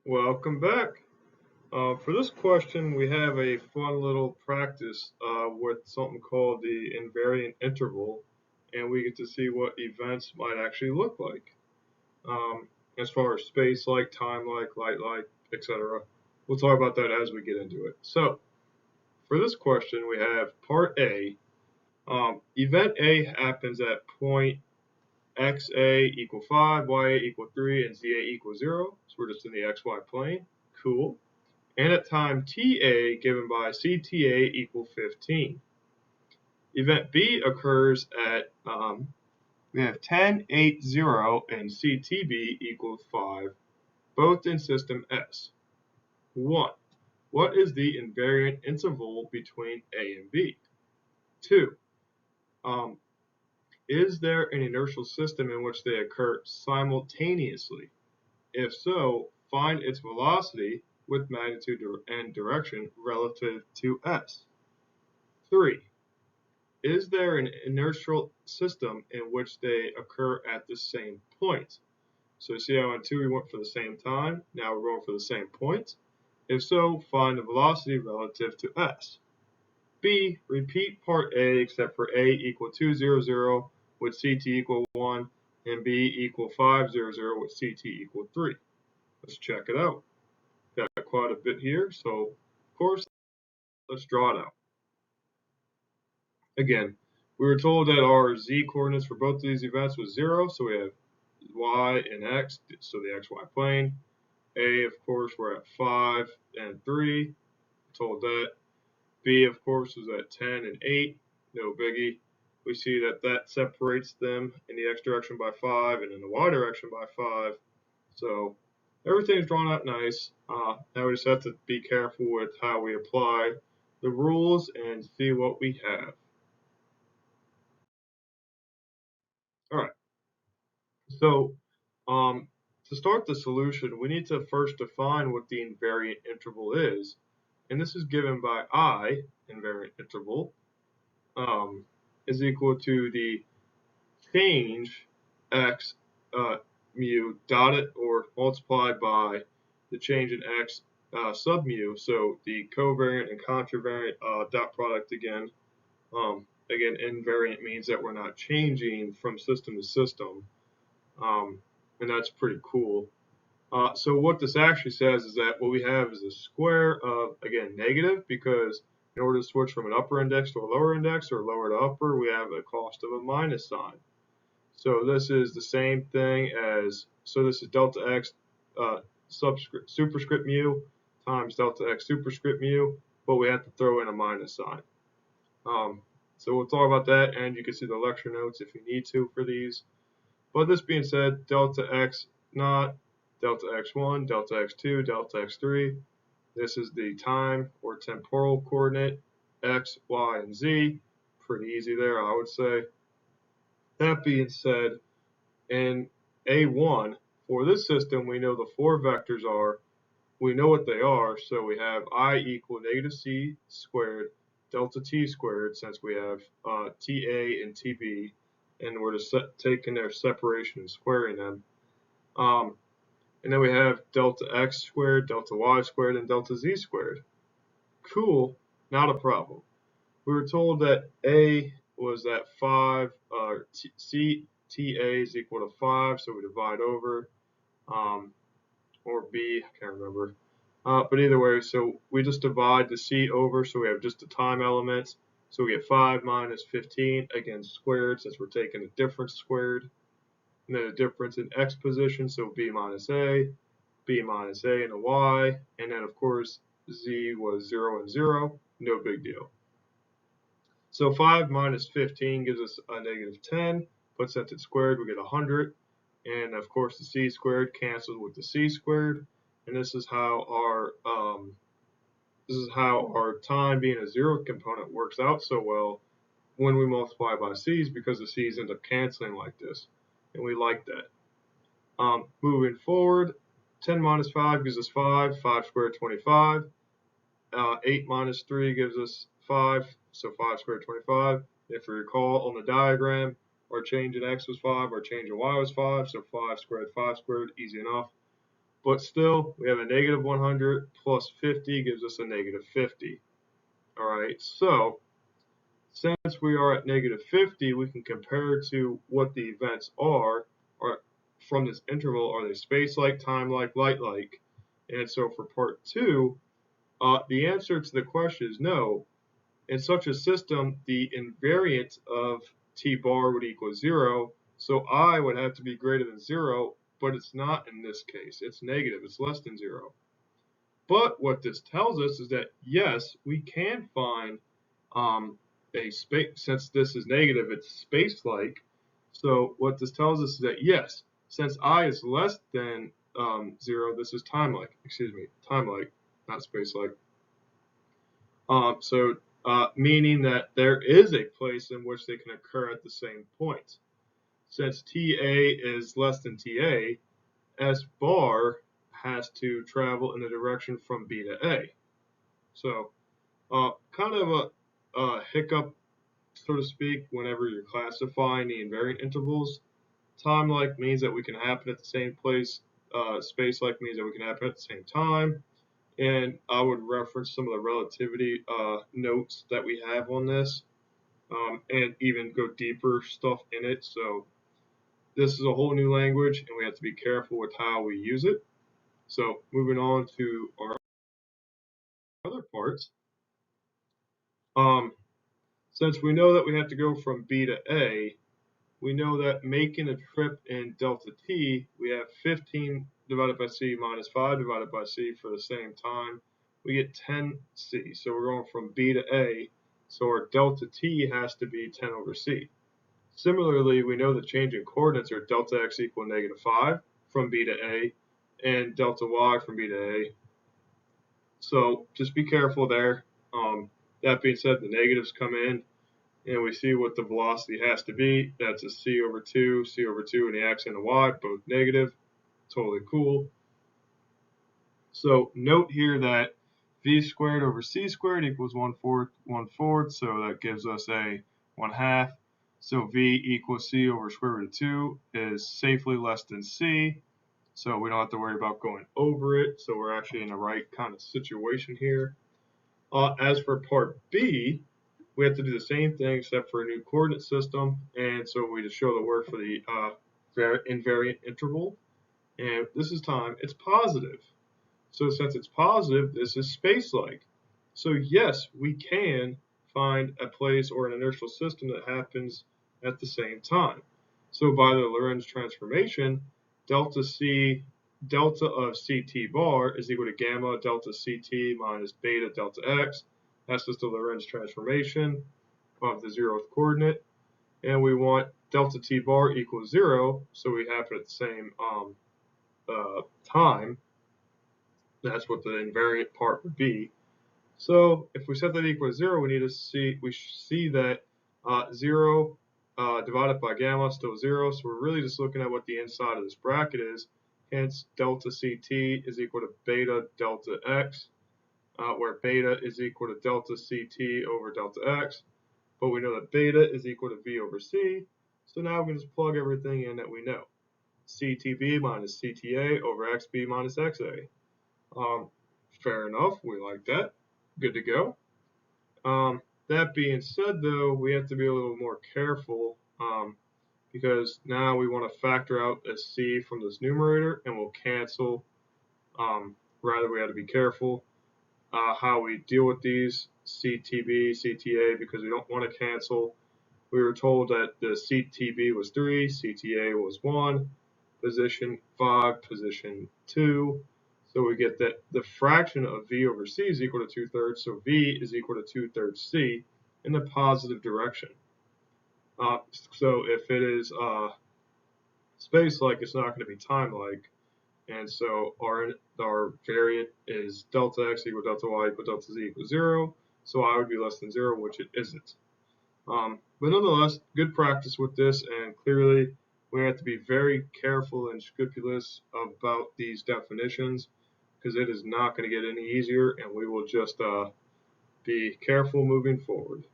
Welcome back. For this question, we have a fun little practice with something called the invariant interval, and we get to see what events might actually look like, as far as space-like, time-like, light-like, etc. We'll talk about that as we get into it. So, for this question, we have part A. Event A happens at point xa equal 5, ya equal 3, and za equals 0. So we're just in the xy plane. Cool. And at time ta given by cta equal 15. Event B occurs at, we have 10, 8, 0, and ctb equals 5, both in system S. 1. What is the invariant interval between A and B? 2. Is there an inertial system in which they occur simultaneously? If so, find its velocity with magnitude and direction relative to S. 3. Is there an inertial system in which they occur at the same point? So see how on 2 we went for the same time, now we're going for the same point? If so, find the velocity relative to S. B. Repeat part A except for A equal 2, 0, 0 with CT equal 1 and B equal 5, 0, 0 with CT equal 3. Let's check it out. Got quite a bit here, so of course, let's draw it out. Again, we were told that our z coordinates for both of these events was 0, so we have y and x, so the xy plane. A, of course, we're at 5 and 3, told that. B, of course, was at 10 and 8, no biggie. We see that that separates them in the x direction by 5 and in the y direction by 5. So everything's drawn out nice. Now we just have to be careful with how we apply the rules and see what we have. All right. So to start the solution, we need to first define what the invariant interval is. And this is given by I, invariant interval, is equal to the change x mu dotted or multiplied by the change in x sub mu. So the covariant and contravariant dot product again. Again, invariant means that we're not changing from system to system. And that's pretty cool. So what this actually says is that what we have is a square of, again, negative, because in order to switch from an upper index to a lower index or lower to upper, we have a cost of a minus sign. So this is the same thing as, so this is delta x superscript mu times delta x superscript mu, but we have to throw in a minus sign. So we'll talk about that, and you can see the lecture notes if you need to for these. But this being said, delta x naught, delta x1, delta x2, delta x3. This is the time or temporal coordinate, x, y, and z. Pretty easy there, I would say. That being said, in A1, for this system, we know the four vectors are, we know what they are, so we have I equal negative c squared delta t squared, since we have ta and tb, and we're just taking their separation and squaring them. And then we have delta x squared, delta y squared, and delta z squared. Cool, not a problem. We were told that A was at 5, CTA is equal to 5, so we divide over, or B, I can't remember. But either way, so we just divide the C over, so we have just the time element. So we get 5 minus 15, again squared, since we're taking the difference squared. And then the difference in x position, so B minus A and a y. And then, of course, Z was 0 and 0, no big deal. So 5 minus 15 gives us a negative 10, but since it's squared, we get 100. And of course, the c squared cancels with the c squared. And this is how our time being a zero component works out so well when we multiply by c's, because the c's end up canceling like this, and we like that. Moving forward, 10 minus 5 gives us 5. 5 squared, 25. 8 minus 3 gives us 5, so 5 squared, 25. If you recall on the diagram, our change in x was 5, our change in y was 5, so 5 squared, easy enough. but still we have a negative 100 plus 50 gives us a negative 50. Alright, so since we are at negative 50, we can compare to what the events are from this interval. Are they space-like, time-like, light-like? And so for part 2, the answer to the question is no. In such a system, the invariant of t bar would equal 0, so I would have to be greater than 0, but it's not in this case. It's negative. It's less than 0. But what this tells us is that, yes, we can find a space. Since this is negative, it's space-like. So what this tells us is that, yes, since I is less than 0, this is time-like. Excuse me, time-like, not space-like. Meaning that there is a place in which they can occur at the same point. Since TA is less than TA, S bar has to travel in the direction from B to A. So kind of a hiccup, so to speak, whenever you're classifying the invariant intervals. Time-like means that we can happen at the same place. Space-like means that we can happen at the same time. And I would reference some of the relativity notes that we have on this, and even go deeper stuff in it. So this is a whole new language, and we have to be careful with how we use it. So moving on to our other parts. Since we know that we have to go from B to A, we know that making a trip in delta t, we have 15 divided by c minus 5 divided by c for the same time. We get 10c. So we're going from B to A, so our delta t has to be 10 over c. Similarly, we know the change in coordinates are delta x equal negative 5 from B to A and delta y from B to A. So just be careful there. That being said, the negatives come in, and we see what the velocity has to be. That's a c over 2, and the x and the y, both negative. Totally cool. So note here that v squared over c squared equals 1/4, so that gives us a 1/2. So v equals c over square root of 2 is safely less than c, so we don't have to worry about going over it. So we're actually in the right kind of situation here. As for part B, we have to do the same thing except for a new coordinate system, and so we just show the word for the invariant interval, and this is time. It's positive. So since it's positive, this is space-like. So yes, we can find a place or an inertial system that happens at the same time. So by the Lorentz transformation, delta of CT bar is equal to gamma delta CT minus beta delta x. That's just the Lorentz transformation of the 0th coordinate. And we want delta T bar equals 0, so we happen at the same time. That's what the invariant part would be. So if we set that equal to 0, we see that 0 divided by gamma is still 0. So we're really just looking at what the inside of this bracket is. Hence, delta CT is equal to beta delta x, where beta is equal to delta CT over delta x. But we know that beta is equal to V over C. So now we can just plug everything in that we know. CTB minus CTA over XB minus XA. Fair enough, we like that. Good to go. That being said, though, we have to be a little more careful because now we want to factor out a C from this numerator, and we'll cancel. Rather, we have to be careful how we deal with these CTB, CTA, because we don't want to cancel. We were told that the CTB was 3, CTA was 1, position 5, position 2. So we get that the fraction of V over C is equal to 2/3, so V is equal to 2/3 C in the positive direction. So if it is space-like, it's not going to be time-like. And so our variant is delta x equal delta y equal delta z equals 0. So I would be less than 0, which it isn't. But nonetheless, good practice with this, and clearly we have to be very careful and scrupulous about these definitions because it is not going to get any easier, and we will just be careful moving forward.